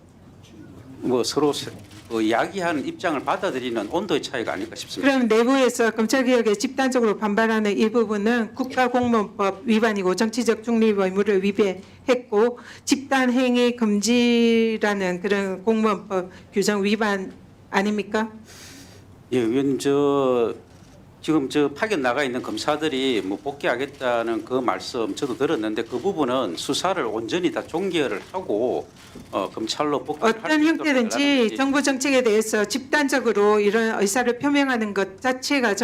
G: 뭐 서로 이야기하는 입장을 받아들이는 온도의 차이가 아닐까 싶습니다.
E: 그럼 내부에서 검찰 개혁에 집단적으로 반발하는 이 부분은 국가공무원법 위반이고 정치적 중립 의무를 위배했고 집단 행위 금지라는 그런 공무원법 규정 위반 아닙니까?
G: 예, 의원님 지금 파견 나가 있는 검사들이 뭐 복귀하겠다는 그 말씀 저도 들었는데 그 부분은 수사를 온전히 다 종결을 하고 검찰로 복귀할 수
E: 어떤
G: 있도록
E: 형태든지
G: 하라는
E: 정부 정책에 대해서 집단적으로 이런 의사를 표명하는 것 자체가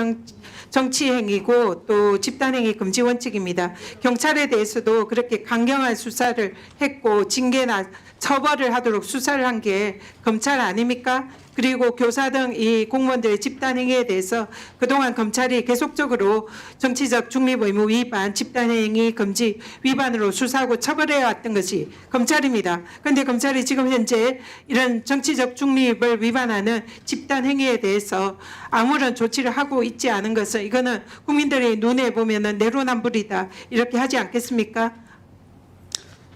E: 정치 행위고 또 집단 행위 금지 원칙입니다. 경찰에 대해서도 그렇게 강경한 수사를 했고 징계나 처벌을 하도록 수사를 한 게 검찰 아닙니까? 그리고 교사 등 이 공무원들의 집단 행위에 대해서 그동안 검찰이 계속적으로 정치적 중립 의무 위반, 집단 행위 금지 위반으로 수사하고 처벌해 왔던 것이 검찰입니다. 그런데 검찰이 지금 현재 이런 정치적 중립을 위반하는 집단 행위에 대해서 아무런 조치를 하고 있지 않은 것은 이거는 국민들의 눈에 보면은 내로남불이다 이렇게 하지 않겠습니까?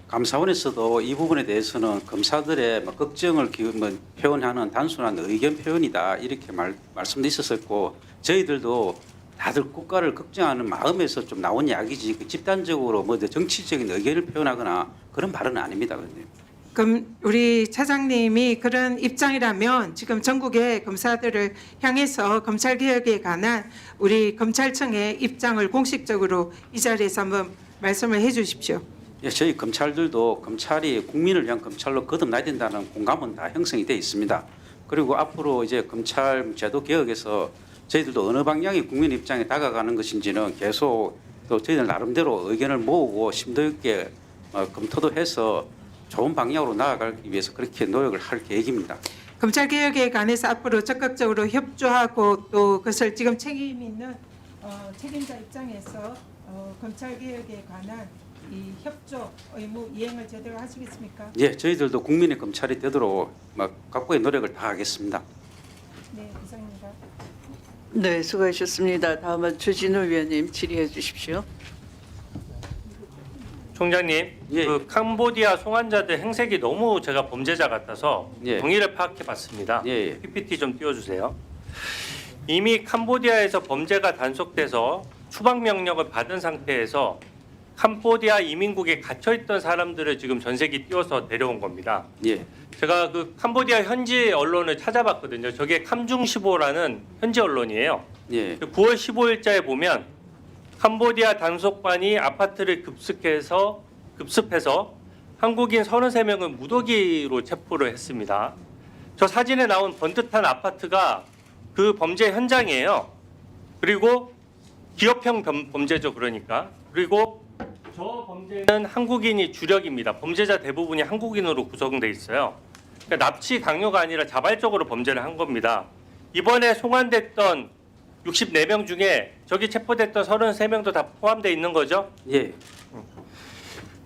G: 감사원에서도 이 부분에 대해서는 검사들의 걱정을 표현하는 단순한 의견 표현이다 이렇게 말씀도 있었었고 저희들도 다들 국가를 걱정하는 마음에서 좀 나온 이야기지 그 집단적으로 뭐 정치적인 의견을 표현하거나 그런 발언은 아닙니다. 그런데.
E: 그럼 우리 차장님이 그런 입장이라면 지금 전국의 검사들을 향해서 검찰 개혁에 관한 우리 검찰청의 입장을 공식적으로 이 자리에서 한번 말씀을 해 주십시오.
G: 예, 저희 검찰들도 검찰이 국민을 위한 검찰로 거듭나야 된다는 공감은 다 형성이 돼 있습니다. 그리고 앞으로 이제 검찰 제도 개혁에서 저희들도 어느 방향이 국민 입장에 다가가는 것인지는 계속 또 저희들 나름대로 의견을 모으고 심도 있게 검토도 해서 좋은 방향으로 나아가기 위해서 그렇게 노력을 할 계획입니다.
E: 검찰 개혁에 관해서 앞으로 적극적으로 협조하고 또 그것을 지금 책임 있는 책임자 입장에서 검찰 개혁에 관한 이 협조 의무 이행을 제대로 하시겠습니까?
G: 예, 저희들도 국민의 검찰이 되도록 각고의 노력을 다하겠습니다.
E: 네, 이상입니다.
C: 네, 수고하셨습니다. 다음은 주진우 위원님 질의해 주십시오.
J: 총장님,
G: 예.
J: 그 캄보디아 송환자들 행색이 너무 제가 범죄자 같아서
G: 예.
J: 동의를 파악해봤습니다.
G: 예.
J: PPT 좀 띄워주세요. 이미 캄보디아에서 범죄가 단속돼서 추방 명령을 받은 상태에서 캄보디아 이민국에 갇혀있던 사람들을 지금 전세기 띄워서 데려온 겁니다.
G: 예,
J: 제가 그 캄보디아 현지 언론을 찾아봤거든요. 저게 캄중시보라는 현지 언론이에요.
G: 예,
J: 9월 15일자에 보면 캄보디아 단속반이 아파트를 급습해서 한국인 33명을 무더기로 체포를 했습니다. 저 사진에 나온 번듯한 아파트가 그 범죄 현장이에요. 그리고 기업형 범죄죠, 그러니까. 그리고 저 범죄는 한국인이 주력입니다. 범죄자 대부분이 한국인으로 구성돼 있어요. 그러니까 납치 강요가 아니라 자발적으로 범죄를 한 겁니다. 이번에 송환됐던 64명 중에 저기 체포됐던 33명도 다 포함되어 있는 거죠?
G: 예.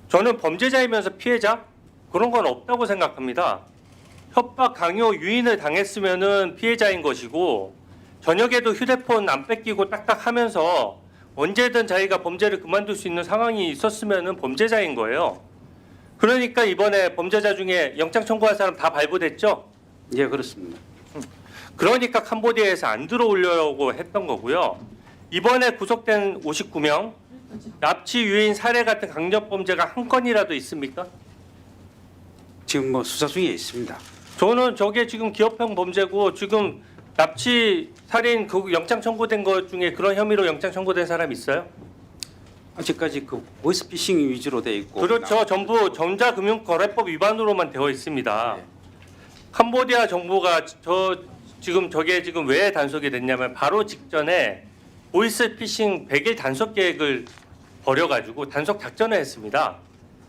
J: 저는 범죄자이면서 피해자? 그런 건 없다고 생각합니다. 협박, 강요, 유인을 당했으면은 피해자인 것이고 저녁에도 휴대폰 안 뺏기고 딱딱하면서 언제든 자기가 범죄를 그만둘 수 있는 상황이 있었으면은 범죄자인 거예요. 그러니까 이번에 범죄자 중에 영장 청구한 사람 다 발부됐죠?
G: 예, 그렇습니다.
J: 그러니까 캄보디아에서 안 들어오려고 했던 거고요. 이번에 구속된 59명 납치, 유인, 살해 같은 강력범죄가 한 건이라도 있습니까?
G: 지금 뭐 수사 중에 있습니다.
J: 저는 저게 지금 기업형 범죄고 지금 납치, 살인 그 영장 청구된 것 중에 그런 혐의로 영장 청구된 사람 있어요?
G: 아직까지 그 보이스피싱 위주로 돼 있고
J: 그렇죠. 전부 전자금융거래법 위반으로만 되어 있습니다.
G: 네.
J: 캄보디아 정부가 저게 지금 왜 단속이 됐냐면 바로 직전에 보이스피싱 100일 단속 계획을 벌여가지고 단속 작전을 했습니다.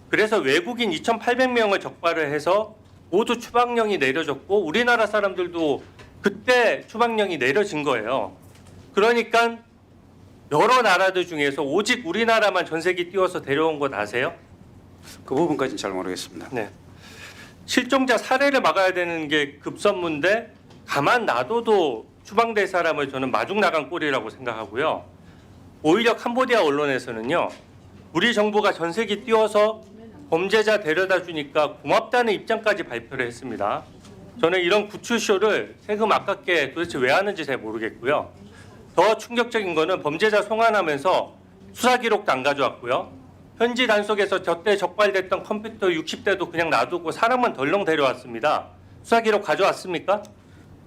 J: 그래서 외국인 2,800명을 적발을 해서 모두 추방령이 내려졌고 우리나라 사람들도 그때 추방령이 내려진 거예요. 그러니까 여러 나라들 중에서 오직 우리나라만 전세기 띄워서 데려온 것 아세요?
G: 그 부분까지는 잘 모르겠습니다.
J: 네. 실종자 살해를 막아야 되는 게 급선무인데 가만 놔둬도 추방될 사람을 저는 마중 나간 꼴이라고 생각하고요. 오히려 캄보디아 언론에서는요. 우리 정부가 전세기 띄워서 범죄자 데려다 주니까 고맙다는 입장까지 발표를 했습니다. 저는 이런 구출쇼를 세금 아깝게 도대체 왜 하는지 잘 모르겠고요. 더 충격적인 거는 범죄자 송환하면서 수사 기록도 안 가져왔고요. 현지 단속에서 저때 적발됐던 컴퓨터 60대도 그냥 놔두고 사람만 덜렁 데려왔습니다. 수사 기록 가져왔습니까?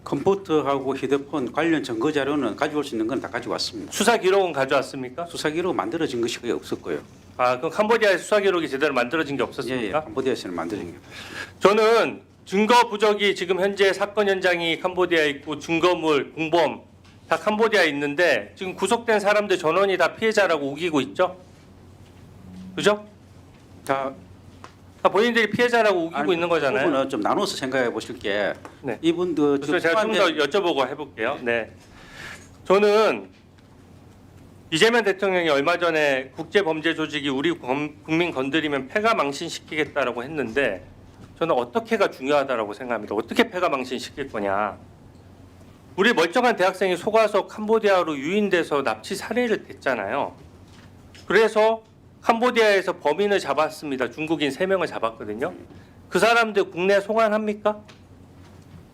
G: 컴퓨터하고 휴대폰 관련 증거 자료는 가져올 수 있는 건 다 가지고 왔습니다.
J: 수사 기록은 가져왔습니까?
G: 수사 기록 만들어진 것이 거의 없었고요.
J: 아, 그럼 캄보디아에 수사 기록이 제대로 만들어진 게
G: 예, 예,
J: 없었습니까?
G: 캄보디아에서는 만들어진 게 없습니다.
J: 저는 증거 부족이 지금 현재 사건 현장이 캄보디아에 있고 증거물, 공범 다 캄보디아에 있는데 지금 구속된 사람들 전원이 다 피해자라고 우기고 있죠? 그죠?
G: 다
J: 본인들이 피해자라고 우기고
G: 아니,
J: 있는
G: 그
J: 거잖아요.
G: 부분은 좀 나눠서 생각해 보실 게
J: 네.
G: 이분들
J: 그래서 제가 좀 더 여쭤보고 해볼게요. 네, 저는 이재명 대통령이 얼마 전에 국제범죄 조직이 우리 국민 건드리면 패가 망신시키겠다라고 했는데 저는 어떻게가 중요하다라고 생각합니다. 어떻게 패가 망신시킬 거냐. 우리 멀쩡한 대학생이 속아서 캄보디아로 유인돼서 납치 살해를 됐잖아요. 그래서 캄보디아에서 범인을 잡았습니다. 중국인 3명을 잡았거든요. 그 사람들 국내 송환합니까?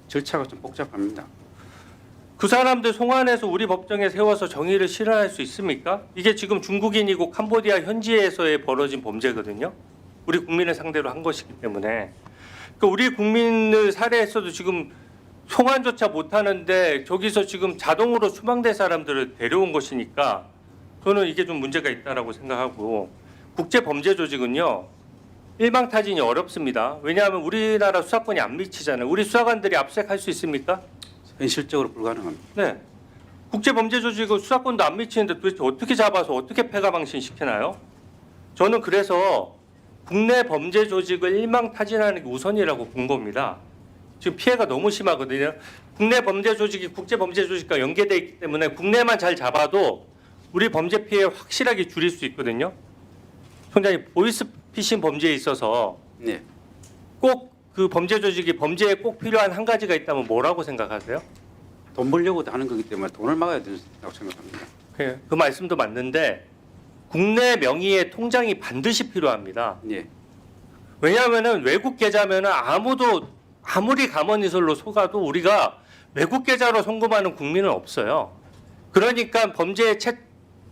G: 절차가 좀 복잡합니다.
J: 그 사람들 송환해서 우리 법정에 세워서 정의를 실현할 수 있습니까? 이게 지금 중국인이고 캄보디아 현지에서의 벌어진 범죄거든요. 우리 국민을 상대로 한 것이기 때문에. 그러니까 우리 국민을 살해했어도 지금 송환조차 못하는데 저기서 지금 자동으로 추방될 사람들을 데려온 것이니까 저는 이게 좀 문제가 있다라고 생각하고 국제범죄조직은요. 일망타진이 어렵습니다. 왜냐하면 우리나라 수사권이 안 미치잖아요. 우리 수사관들이 압수할 수 있습니까?
G: 현실적으로 불가능합니다.
J: 네. 국제범죄조직은 수사권도 안 미치는데 도대체 어떻게 잡아서 어떻게 패가망신시키나요? 저는 그래서 국내 범죄조직을 일망타진하는 게 우선이라고 본 겁니다. 지금 피해가 너무 심하거든요. 국내 범죄조직이 국제범죄조직과 연계되어 있기 때문에 국내만 잘 잡아도 우리 범죄 피해 확실하게 줄일 수 있거든요. 총장님, 보이스피싱 범죄에 있어서
G: 네.
J: 꼭 그 범죄 조직이 범죄에 꼭 필요한 한 가지가 있다면 뭐라고 생각하세요?
G: 돈 벌려고 하는 거기 때문에 돈을 막아야 된다고 생각합니다.
J: 그 말씀도 맞는데 국내 명의의 통장이 반드시 필요합니다.
G: 예.
J: 왜냐하면은 외국 계좌면은 아무리 감언이설로 속아도 우리가 외국 계좌로 송금하는 국민은 없어요. 그러니까 범죄의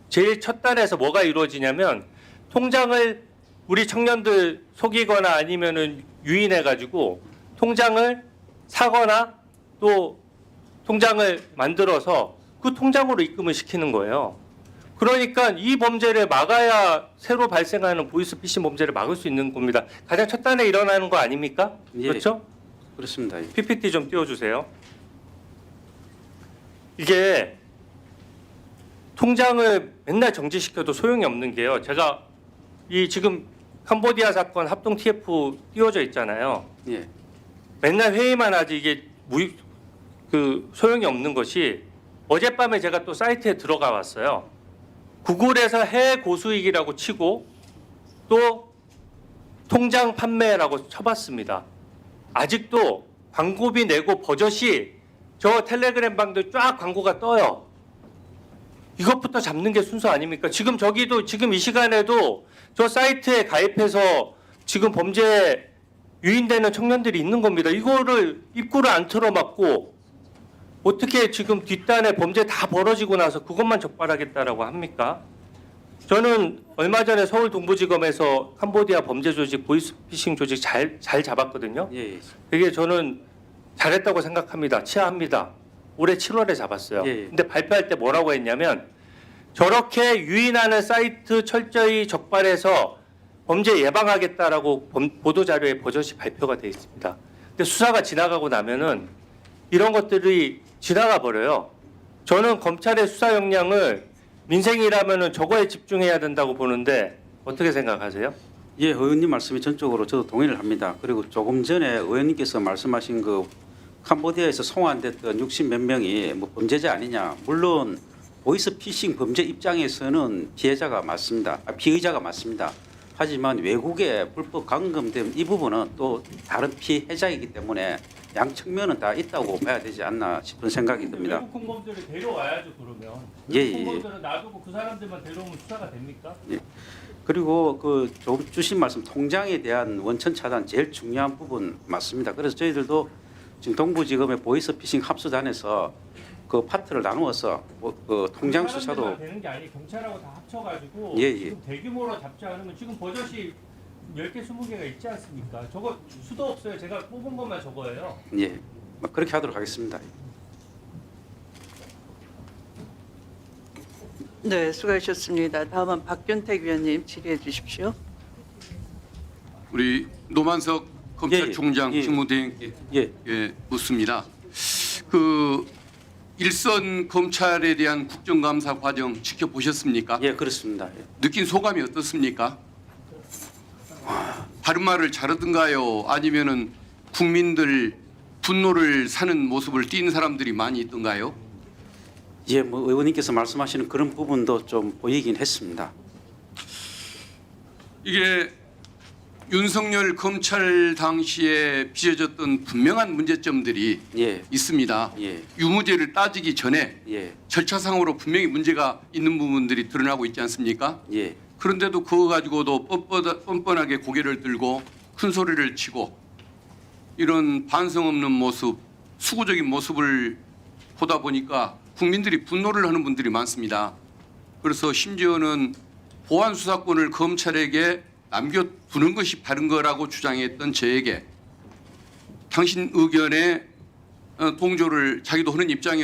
J: 제일 첫 단에서 뭐가 이루어지냐면 통장을 우리 청년들 속이거나 아니면은 유인해가지고 통장을 사거나 또 통장을 만들어서 그 통장으로 입금을 시키는 거예요. 그러니까 이 범죄를 막아야 새로 발생하는 보이스피싱 범죄를 막을 수 있는 겁니다. 가장 첫 단에 일어나는 거 아닙니까?
G: 예.
J: 그렇죠?
G: 그렇습니다. 예.
J: PPT 좀 띄워주세요. 이게 통장을 맨날 정지시켜도 소용이 없는 게요. 제가 이 지금 캄보디아 사건 합동 TF 띄워져 있잖아요.
G: 예.
J: 맨날 회의만 하지 이게 소용이 없는 것이 어젯밤에 제가 또 사이트에 들어가 봤어요. 구글에서 해외 고수익이라고 치고 또 통장 판매라고 쳐봤습니다. 아직도 광고비 내고 버젓이 저 텔레그램 방들 쫙 광고가 떠요. 이것부터 잡는 게 순서 아닙니까? 지금 저기도 지금 이 시간에도 저 사이트에 가입해서 지금 범죄에 유인되는 청년들이 있는 겁니다. 이거를 입구를 안 틀어막고 어떻게 지금 뒷단에 범죄 다 벌어지고 나서 그것만 적발하겠다라고 합니까? 저는 얼마 전에 서울 동부지검에서 캄보디아 범죄 조직 보이스피싱 조직 잘 잡았거든요.
G: 예.
J: 되게 저는 잘했다고 생각합니다. 치하합니다. 올해 7월에 잡았어요.
G: 예.
J: 근데 발표할 때 뭐라고 했냐면 저렇게 유인하는 사이트 철저히 적발해서 범죄 예방하겠다라고 보도자료에 버젓이 발표가 돼 있습니다. 근데 수사가 지나가고 나면은 이런 것들이 지나가 버려요. 저는 검찰의 수사 역량을 민생이라면은 저거에 집중해야 된다고 보는데 어떻게 생각하세요?
G: 예, 의원님 말씀에 전적으로 저도 동의를 합니다. 그리고 조금 전에 의원님께서 말씀하신 그 캄보디아에서 송환됐던 60몇 명이 뭐 범죄자 아니냐. 물론 보이스 피싱 범죄 입장에서는 피해자가 맞습니다. 피의자가 맞습니다. 하지만 외국에 불법 감금된 이 부분은 또 다른 피해자이기 때문에 양 측면은 다 있다고 봐야 되지 않나 싶은 생각이 듭니다.
J: 외국 공범들을 데려와야죠 그러면.
G: 예,
J: 외국
G: 예, 예.
J: 공범들은 놔두고 그 사람들만 데려오면 수사가 됩니까?
G: 그리고 그 좀 주신 말씀 통장에 대한 원천 차단 제일 중요한 부분 맞습니다. 그래서 저희들도 지금 동부지검의 보이스 피싱 합수단에서 그 파트를 나누어서 그 통장 수사도
J: 사람들만 되는 게 아니 경찰하고 다 합쳐가지고
G: 예, 예.
J: 지금 대규모로 잡지 않으면 지금 버젓이 10개 20개가 있지 않습니까? 저거 수도 없어요. 제가 뽑은 것만 저거예요.
G: 예, 뭐 그렇게 하도록 하겠습니다.
C: 네, 수고하셨습니다. 다음은 박균택 위원님 질의해 주십시오.
K: 우리 노만석 검찰총장
G: 예, 예.
K: 직무대행께
G: 예,
K: 묻습니다. 그 일선 검찰에 대한 국정감사 과정 지켜보셨습니까?
G: 예, 그렇습니다. 예.
K: 느낀 소감이 어떻습니까? 다른 말을 잘하던가요? 아니면은 국민들 분노를 사는 모습을 띈 사람들이 많이 있던가요?
G: 예, 뭐 의원님께서 말씀하시는 그런 부분도 좀 보이긴 했습니다.
K: 이게 윤석열 검찰 당시에 빚어졌던 분명한 문제점들이
G: 예,
K: 있습니다.
G: 예,
K: 유무죄를 따지기 전에
G: 예,
K: 절차상으로 분명히 문제가 있는 부분들이 드러나고 있지 않습니까?
G: 예,
K: 그런데도 그거 가지고도 뻔뻔하게 고개를 들고 큰 소리를 치고 이런 반성 없는 모습, 수구적인 모습을 보다 보니까 국민들이 분노를 하는 분들이 많습니다. 그래서 심지어는 보안 수사권을 검찰에게 남겨두는 것이 바른 거라고 주장했던 저에게 당신 의견에 동조를 자기도 하는 입장에